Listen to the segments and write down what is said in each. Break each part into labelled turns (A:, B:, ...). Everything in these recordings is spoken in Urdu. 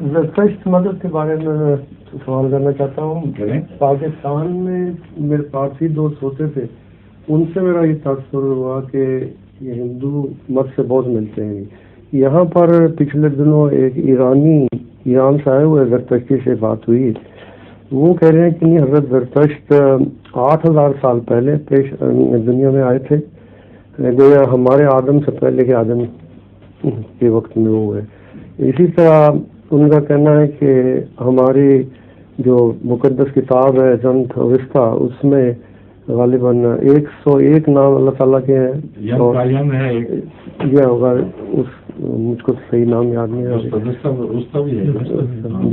A: زرتشت مذہب کے بارے میں سوال کرنا چاہتا ہوں. پاکستان میں میرے پارسی دوست ہوتے تھے, ان سے میرا یہ تاثر ہوا کہ یہ ہندو مت سے بہت ملتے ہیں. یہاں پر پچھلے دنوں ایک ایران سے آئے ہوئے زرتشتی سے بات ہوئی. وہ کہہ رہے ہیں کہ حضرت زرتشت 8000 سال پہلے دنیا میں آئے تھے, گویا ہمارے آدم سے پہلے کے آدم کے وقت میں ہوئے. اسی طرح ان کا کہنا ہے کہ ہماری جو مقدس کتاب ہے زنت اوستا, اس میں غالباً 101 نام اللہ تعالیٰ کے ہیں. یہ ہوگا مجھ کو صحیح نام یاد نہیں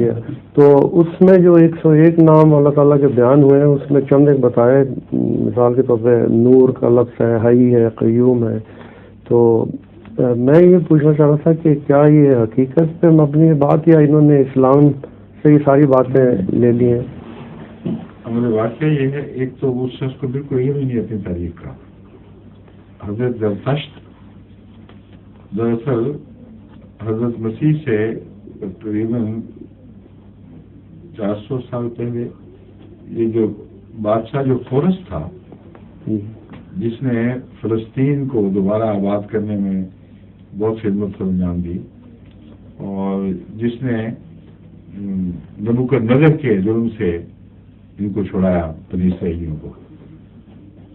A: ہے. تو اس میں جو 101 نام اللہ تعالیٰ کے بیان ہوئے ہیں, اس میں چند ایک بتائے. مثال کے طور پہ نور کا لفظ ہے, حی ہے, قیوم ہے. تو میں یہ پوچھنا چاہ رہا تھا کہ کیا یہ حقیقت پہ مبنی بات یا انہوں نے اسلام سے یہ ساری باتیں لے لی ہیں؟
B: ہمارے واقعہ یہ ہے, ایک تو اس شخص کو بالکل علم ہی نہیں اپنی تاریخ کا. حضرت زرتشت دراصل حضرت مسیح سے تقریباً 400 سال پہلے یہ جو بادشاہ جو خورس تھا, جس نے فلسطین کو دوبارہ آباد کرنے میں بہت خدمت انجام دی, اور جس نے نبوکدنضر کے ظلم سے ان کو چھڑایا بنی اسرائیلیوں کو,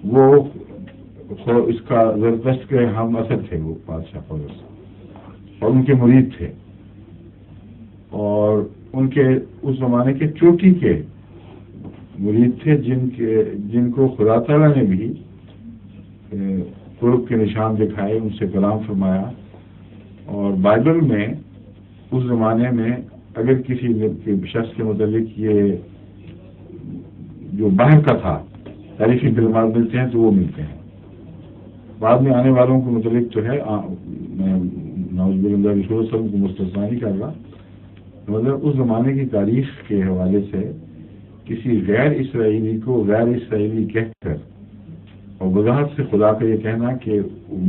B: وہ اس کا زرتشت کے ہم اثر تھے وہ بادشاہ خورس, اور ان کے مرید تھے, اور ان کے اس زمانے کے چوٹی کے مرید تھے جن کو خدا تعالیٰ نے بھی قرب کے نشان دکھائے, ان سے کلام فرمایا. اور بائبل میں اس زمانے میں اگر کسی شخص کے متعلق یہ جو باہر کا تھا تاریخی کلمات ملتے ہیں تو وہ ملتے ہیں. بعد میں آنے والوں کے متعلق تو ہے, میں نعوذ باللہ رسول اللہ کو مستثنی نہیں کر رہا, مطلب اس زمانے کی تاریخ کے حوالے سے کسی غیر اسرائیلی کو غیر اسرائیلی کہہ کر اور وضاحت سے خدا کا یہ کہنا کہ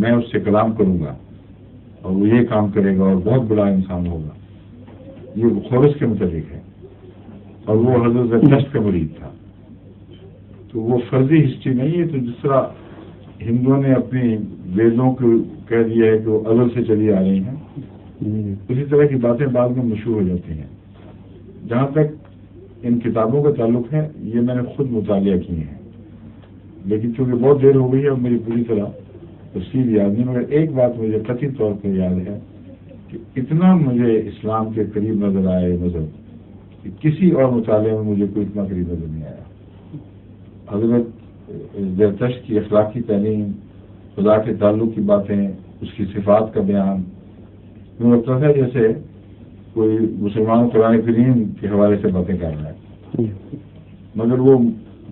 B: میں اس سے کلام کروں گا اور وہ یہ کام کرے گا اور بہت بڑا انسان ہوگا, یہ خورس کے متعلق ہے. اور وہ حضرت زرتشت کا مرید تھا. تو وہ فرضی ہسٹری نہیں ہے. تو جس طرح ہندوؤں نے اپنی ویدوں کو کہہ دیا ہے کہ وہ ازل سے چلی آ رہی ہیں, اسی طرح کی باتیں بعد میں مشہور ہو جاتی ہیں. جہاں تک ان کتابوں کا تعلق ہے, یہ میں نے خود مطالعہ کیے ہیں, لیکن چونکہ بہت دیر ہو گئی ہے اور میری پوری طرح تفصیل یاد نہیں, مگر ایک بات مجھے قطعی طور پر یاد ہے کہ اتنا مجھے اسلام کے قریب نظر آیا یہ مذہب کہ کسی اور مطالعے میں مجھے کوئی اتنا قریب نظر نہیں آیا. حضرت زرتشت کی اخلاقی تعلیم, خدا کے تعلق کی باتیں, اس کی صفات کا بیان, مجھے لگتا تھا جیسے کوئی مسلمان قرآن کریم کے حوالے سے باتیں کر رہا ہے, مگر وہ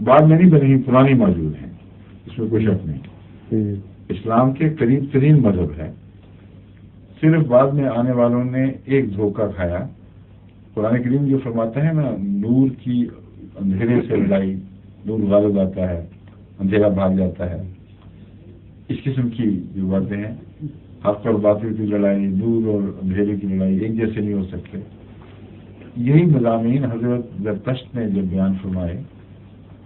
B: بعد میں نہیں بنی, پرانی موجود ہیں, اس میں کوئی شک نہیں. اسلام کے قریب ترین مذہب ہے. صرف بعد میں آنے والوں نے ایک دھوکہ کھایا. قرآن کریم جو فرماتا ہے نا, نور کی اندھیرے سے لڑائی, نور غالب آتا ہے, اندھیرا بھاگ جاتا ہے, اس قسم کی جو باتیں ہیں, حق اور باطل کی لڑائی, نور اور اندھیرے کی لڑائی ایک جیسے نہیں ہو سکتے. یہی مضامین حضرت زرتشت نے جب بیان فرمائے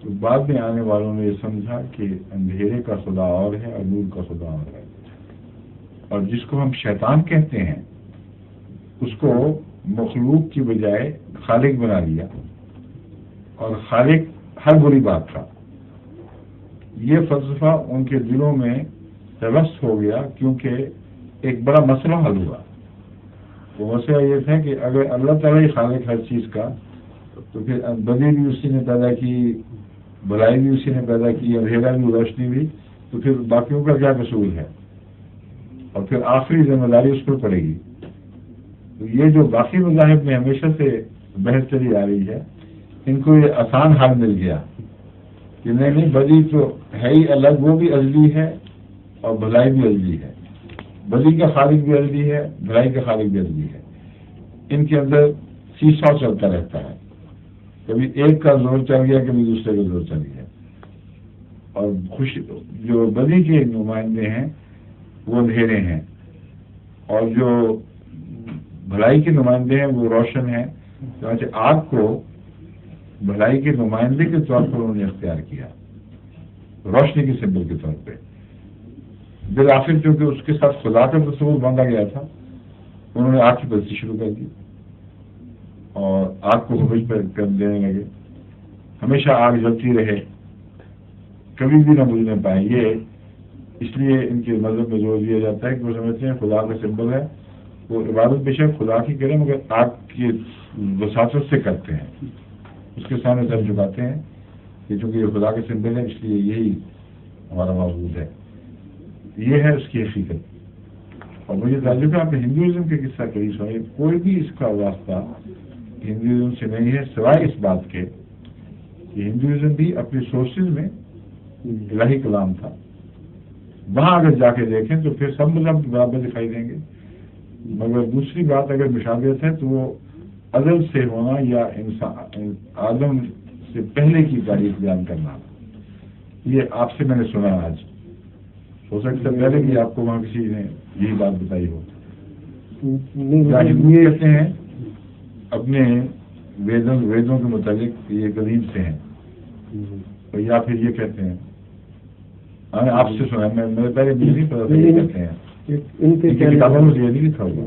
B: تو بعد میں آنے والوں نے یہ سمجھا کہ اندھیرے کا خدا اور ہے اور نور کا خدا اور ہے, اور جس کو ہم شیطان کہتے ہیں اس کو مخلوق کی بجائے خالق بنا لیا, اور خالق ہر بری بات تھا. یہ فلسفہ ان کے دلوں میں پیوست ہو گیا کیونکہ ایک بڑا مسئلہ حل ہوا. وہ مسئلہ یہ تھا کہ اگر اللہ تعالیٰ ہی خالق ہر چیز کا, تو پھر بدی بھی اسی نے پیدا کی, بھلائی بھی اسی نے پیدا کی, اندھیرا بھی روشنی بھی, تو پھر باقیوں کا کیا قصور ہے, اور پھر آخری ذمہ داری اس پر پڑے گی. تو یہ جو باقی مذاہب میں ہمیشہ سے بحث چلی آ رہی ہے, ان کو یہ آسان حل مل گیا کہ نہیں, بدی تو ہے ہی الگ, وہ بھی ازلی ہے اور بھلائی بھی ازلی ہے. بدی کا خالق بھی ازلی ہے, بھلائی کا خالق بھی ازلی ہے. ان کے اندر سیسا چلتا رہتا ہے, کبھی ایک کا زور چل گیا, کبھی دوسرے کا زور چل گیا. اور جو بدی کے نمائندے ہیں وہ اندھیرے ہیں, اور جو بھلائی کے نمائندے ہیں وہ روشن ہیں، چنانچہ آگ کو بھلائی کے نمائندے کے طور پر انہوں نے اختیار کیا، روشنی کے سمبل کے طور پہ۔ بالآخر چونکہ اس کے ساتھ خدا کا تصور باندھا گیا تھا، انہوں نے آگ کی پرستی شروع کر دی اور آگ کو حفظ کر دینے لگے، ہمیشہ آگ جلتی رہے، کبھی بھی نہ بجھنے پائے۔ یہ اس لیے ان کے مذہب میں زور دیا جاتا ہے کہ وہ سمجھتے ہیں خدا کا سمبل ہے، وہ عبادت بے شک خدا کی کریں مگر آگ کی وساطت سے کرتے ہیں، اس کے سامنے سر جھکاتے ہیں کہ چونکہ یہ خدا کا سمبل ہے اس لیے یہی ہمارا معبود ہے۔ یہ ہے اس کی حقیقت۔ اور مجھے تعجب ہے آپ نے ہندوازم کے قصہ کبھی سنائے، کوئی بھی اس کا واسطہ ہندوازم سے نہیں ہے سوائے اس بات کے کہ ہندوازم بھی اپنی سورسز میں الہی کلام تھا۔ وہاں اگر جا کے دیکھیں تو پھر سب مذہب برابر دکھائی دیں گے، مگر دوسری بات اگر مشابہت ہے تو وہ ازل سے ہونا یا انسان آدم سے پہلے کی تاریخ بیان کرنا۔ یہ آپ سے میں نے سنا آج، ہو سکتا ہے پہلے بھی آپ کو وہاں کسی نے یہی بات بتائی ہو۔ ہندو کہتے ہیں اپنے ویدوں کے متعلق یہ قدیم سے ہیں، یا پھر یہ کہتے ہیں آپ سے سنا، میرے پہلے نہیں پتا تھا یہ کہتے ہیں، ان کی کتابوں میں یہ نہیں لکھا ہوا۔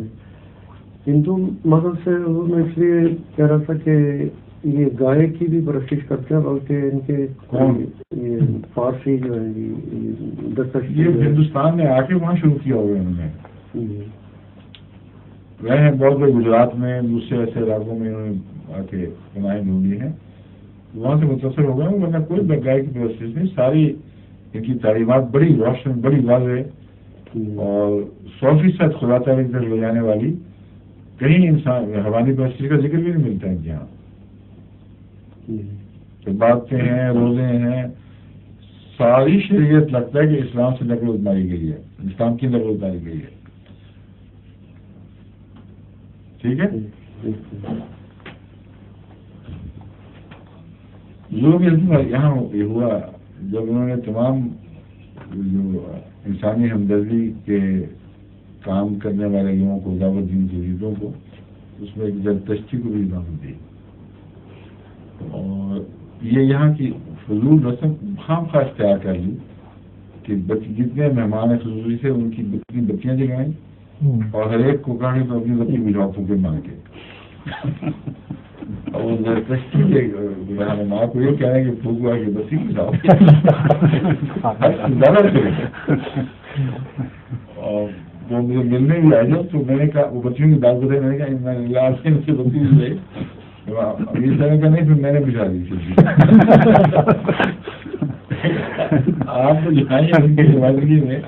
A: ہندو مذہب سے میں اس لیے کہہ رہا تھا کہ یہ گائے کی بھی پرستش کرتے ہیں، بلکہ ان کے یہ فارسی جو ہے
B: یہ ہندوستان میں آ کے وہاں شروع کیا ہوا انہوں نے، رہے ہیں بہت بڑے گجرات میں، دوسرے ایسے علاقوں میں انہوں نے آ کے بنائیں ڈھونڈی ہیں، وہاں سے متاثر ہو گئے، ورنہ کوئی گائے کی پرستش نہیں۔ ساری ان کی تعلیمات بڑی روشن، بڑی واضح اور 100% خدا تعالیٰ کی طرف لے جانے والی، کہیں انسان حیوانی پرستش کا ذکر بھی نہیں ملتا ہے یہاں۔ باتیں ہیں، روزے ہیں، ساری شریعت لگتا ہے کہ اسلام سے نقل اتاری گئی ہے، اسلام کی نقل اتاری گئی ہے۔ ٹھیک ہے، جو بھی یہاں یہ ہوا جب انہوں نے تمام جو انسانی ہمدردی کے کام کرنے والے لوگوں کو، دعوت دین کے لیڈروں کو، اس میں ایک زرتشتی کو بھی دعوت دی، اور یہ یہاں کی فضول رسم خام خواہ اختیار کر لی کہ جتنے مہمان خصوصی تھے ان کی بتیاں جگائیں اور ہر ایک کو کہا کہ تو اپنی بتی بجھاؤ پھونکے مار کے، اور وہ زرتشتی ماں کو یہ کہہ رہے ہیں کہ پھونک ہوا کہ بتی بجھاؤ زیادہ کرے۔ اور وہ مجھے ملنے بھی آئے جب تو میں نے کہا، وہ بچیوں کی بات بتائی، میں نے کہا میں نے سے بتی بجھائی، اس طرح کا نہیں، پھر میں نے بجھا دی۔ آپ تو جائیں ان کی زندگی میں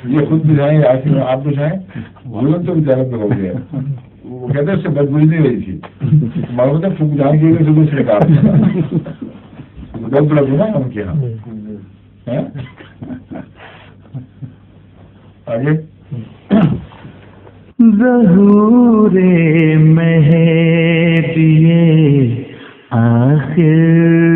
B: یہ خود بجھائیں یا آخر میں آپ بجھائیں، ظلم تو بیچارہ پہ ہو گیا۔ وہ کہتے ہیں اس سے بدبوئی نہیں رہی تھی، معلوم ہے پھونک جانے کے لیے سے دوسرے کام بہت بڑا گناہ ہے ان کے یہاں۔ آگے
C: ظہور مہدی آخر